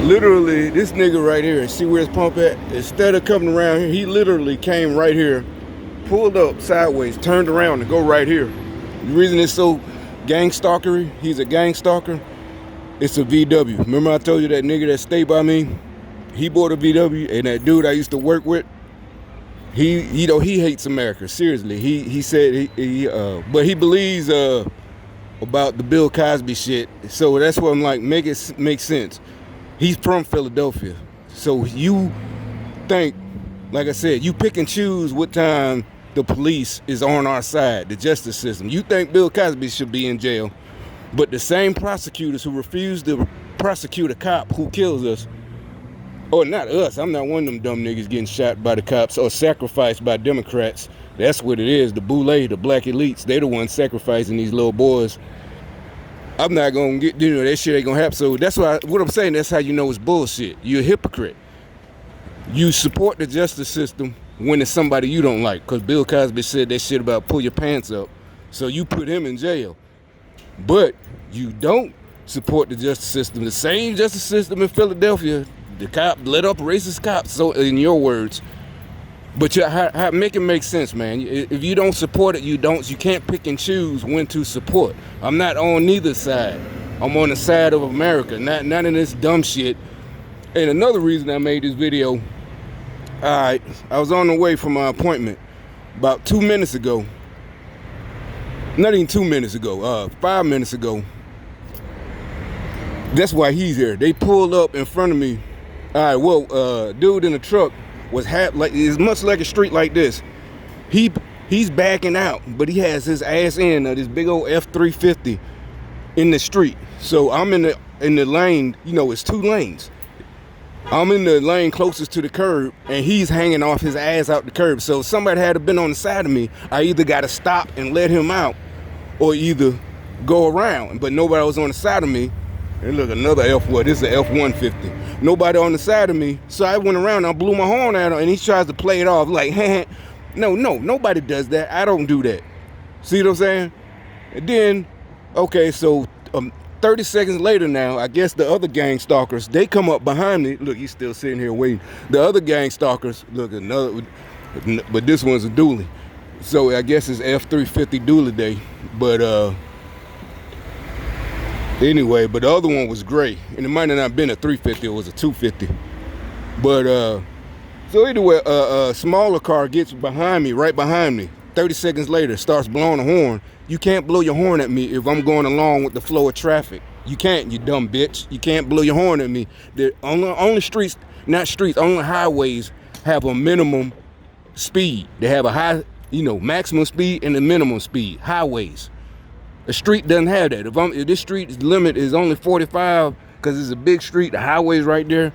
Literally, this nigga right here, see where his pump at? Instead of coming around here, he literally came right here, pulled up sideways, turned around to go right here. The reason it's so gang stalkery, he's a gang stalker, it's a VW. Remember I told you that nigga that stayed by me? He bought a VW, and that dude I used to work with, he hates America. Seriously, he said but he believes about the Bill Cosby shit. So that's what I'm like, make sense. He's from Philadelphia, so you think, like I said, you pick and choose what time the police is on our side, the justice system. You think Bill Cosby should be in jail, but the same prosecutors who refuse to prosecute a cop who kills us, or not us, I'm not one of them dumb niggas getting shot by the cops or sacrificed by Democrats. That's what it is, the boule, the black elites, they the ones sacrificing these little boys. I'm not gonna get, that shit ain't gonna happen. So that's why, what I'm saying, that's how you know it's bullshit. You're a hypocrite. You support the justice system when it's somebody you don't like, because Bill Cosby said that shit about pull your pants up, so you put him in jail. But you don't support the justice system, the same justice system in Philadelphia, the cop let up racist cops, so in your words. But make it make sense, man. If you don't support it, you can't pick and choose when to support. I'm not on neither side. I'm on the side of America, not in this dumb shit. And another reason I made this video, I was on the way from my appointment about 2 minutes ago. Not even 2 minutes ago, 5 minutes ago. That's why he's here. They pulled up in front of me. Dude in the truck was it's much like a street like this. He's backing out, but he has his ass in this big old F-350 in the street. So I'm in the lane, it's 2 lanes. I'm in the lane closest to the curb, and he's hanging off his ass out the curb. So if somebody had been on the side of me, I either got to stop and let him out, or either go around. But nobody was on the side of me. And look, another this is an F-150. Nobody on the side of me, so I went around and I blew my horn at him, and he tries to play it off like, no, nobody does that. I don't do that. See what I'm saying? And then, okay, so 30 seconds later now, I guess the other gang stalkers, they come up behind me. Look, he's still sitting here waiting. The other gang stalkers, look, but this one's a dually. So I guess it's F-350 dually day. But anyway, but the other one was gray, and it might have not been a 350, it was a 250. But so anyway, a smaller car gets right behind me. 30 seconds later, starts blowing a horn. You can't blow your horn at me if I'm going along with the flow of traffic. You can't, you dumb bitch. You can't blow your horn at me. The only highways have a minimum speed. They have a high, maximum speed and a minimum speed. Highways. A street doesn't have that. If this street's limit is only 45, because it's a big street, the highway's right there,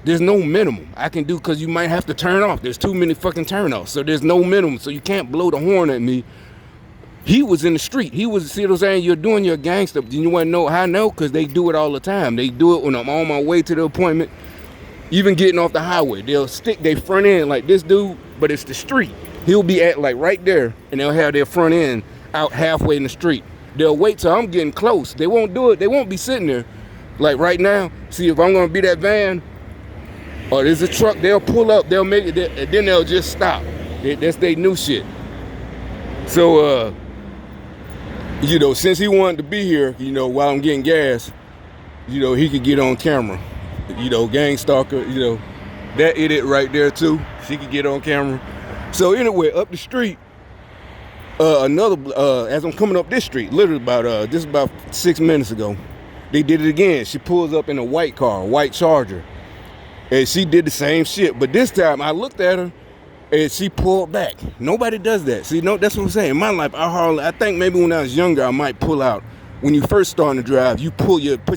there's no minimum I can do, because you might have to turn off. There's too many fucking turnoffs, so there's no minimum. So you can't blow the horn at me. He was in the street. See what I'm saying? You're doing your gangster. You want to know how I know? Because they do it all the time. They do it when I'm on my way to the appointment, even getting off the highway. They'll stick their front end like this dude, but it's the street. He'll be at like right there, and they'll have their front end out halfway in the street. They'll wait till I'm getting close. They won't do it. They won't be sitting there like right now. See, if I'm gonna be that van or there's a truck, they'll pull up, they'll make it, and then they'll just stop. That's their new shit. So, since he wanted to be here, while I'm getting gas, he could get on camera. Gang stalker, that idiot right there too. She could get on camera. So anyway, up the street, as I'm coming up this street, literally about 6 minutes ago, they did it again. She pulls up in a white car, a white Charger, and she did the same shit. But this time I looked at her, and she pulled back. Nobody does that. See, that's what I'm saying. In my life, I think maybe when I was younger, I might pull out. When you first starting to drive, you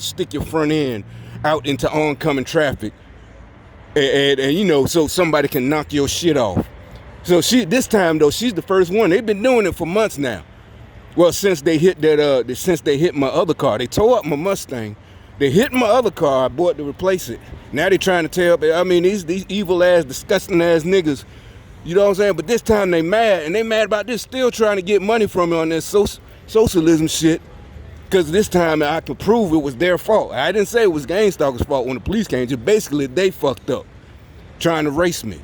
stick your front end out into oncoming traffic, and so somebody can knock your shit off. So this time though, she's the first one. They've been doing it for months now. Well, since they hit my other car, they tore up my Mustang. They hit my other car. I bought to replace it. Now they trying to tell me. I mean, these evil ass, disgusting ass niggas. You know what I'm saying? But this time they mad, and they mad about this. Still trying to get money from me on this socialism shit. Because this time I could prove it was their fault. I didn't say it was gang stalkers' fault when the police came. Just basically they fucked up trying to race me.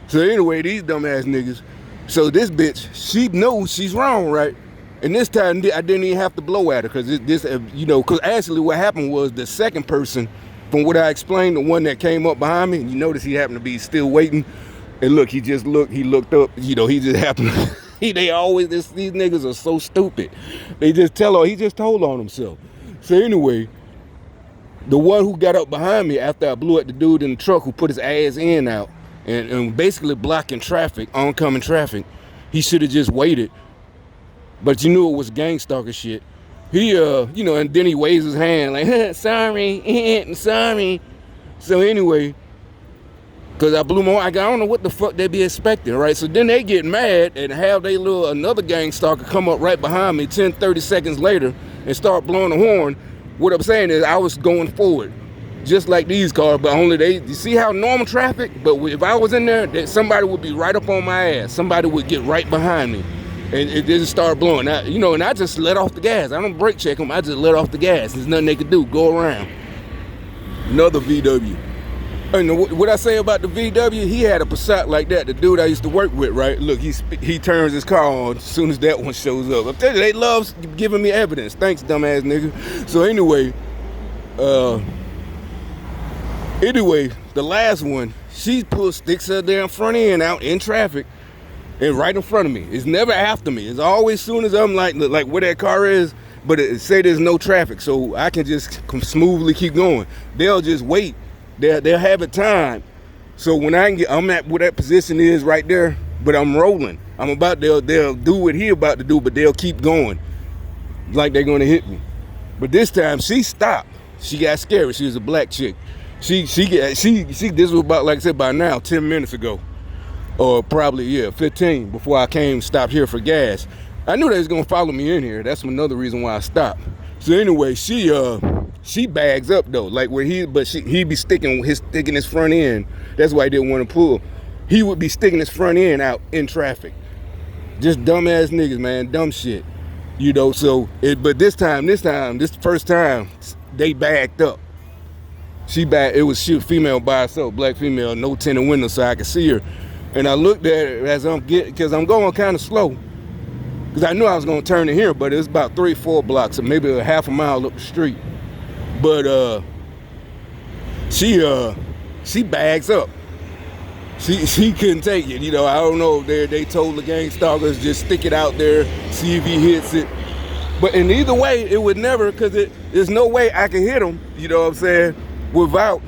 So anyway, these dumbass niggas. So this bitch, she knows she's wrong, right? And this time I didn't even have to blow at her because because actually what happened was the second person, from what I explained, the one that came up behind me, and you notice he happened to be still waiting. And look, he looked up, he just happened to, these niggas are so stupid. They just he just told on himself. So anyway, the one who got up behind me after I blew at the dude in the truck who put his ass in out and basically blocking traffic, oncoming traffic, he should have just waited. But you knew it was gang stalker shit. He, and then he waves his hand like, sorry, sorry. So anyway, because I blew I don't know what the fuck they be expecting, right? So then they get mad and have another gang stalker come up right behind me 10, 30 seconds later and start blowing the horn. What I'm saying is I was going forward, just like these cars, but only you see how normal traffic? But if I was in there, somebody would be right up on my ass. Somebody would get right behind me. And it just started blowing. And I just let off the gas. I don't brake check them. I just let off the gas. There's nothing they could do. Go around. Another VW. And what I say about the VW, he had a Passat like that. The dude I used to work with, right? Look, he turns his car on as soon as that one shows up. I tell you, they love giving me evidence. Thanks, dumbass nigga. So anyway, the last one, she sticks her damn front end out in traffic. And right in front of me. It's never after me. It's always soon as I'm like where that car is, but it say there's no traffic, so I can just smoothly keep going. They'll just wait. They'll have it timed. So when I'm at where that position is right there, but I'm rolling. They'll do what he about to do, but they'll keep going like they're gonna hit me. But this time she stopped. She got scared. She was a black chick. This was about, like I said, by now 10 minutes ago. Or probably, 15 before I stopped here for gas. I knew they was gonna follow me in here. That's another reason why I stopped. So anyway, she bags up though, like where he'd be sticking his front end. That's why he didn't want to pull. He would be sticking his front end out in traffic. Just dumbass niggas, man, dumb shit. But this first time, they backed up. It was female by herself, black female, no tinted windows so I could see her. And I looked at it as because I'm going kind of slow. Because I knew I was going to turn in here, but it was about 3-4 blocks, or maybe a half a mile up the street. But she bags up. She couldn't take it. I don't know if they told the gang stalkers just stick it out there, see if he hits it. But in either way, it would never, because there's no way I can hit him, you know what I'm saying, without.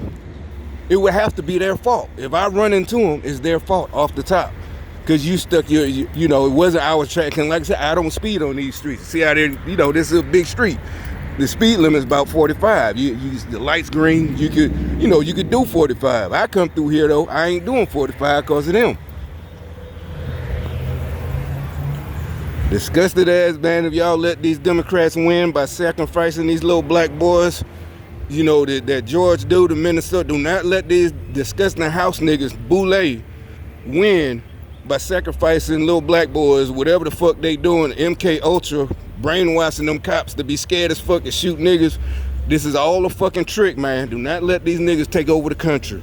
It would have to be their fault. If I run into them, it's their fault off the top. Because you stuck it wasn't our track. And like I said, I don't speed on these streets. See how this is a big street. The speed limit is about 45. The light's green, you could do 45. I come through here though, I ain't doing 45 because of them. Disgusted ass, man, if y'all let these Democrats win by sacrificing these little black boys. That George dude in Minnesota, do not let these disgusting house niggas, boule, win by sacrificing little black boys, whatever the fuck they doing, MK Ultra, brainwashing them cops to be scared as fuck and shoot niggas. This is all a fucking trick, man. Do not let these niggas take over the country.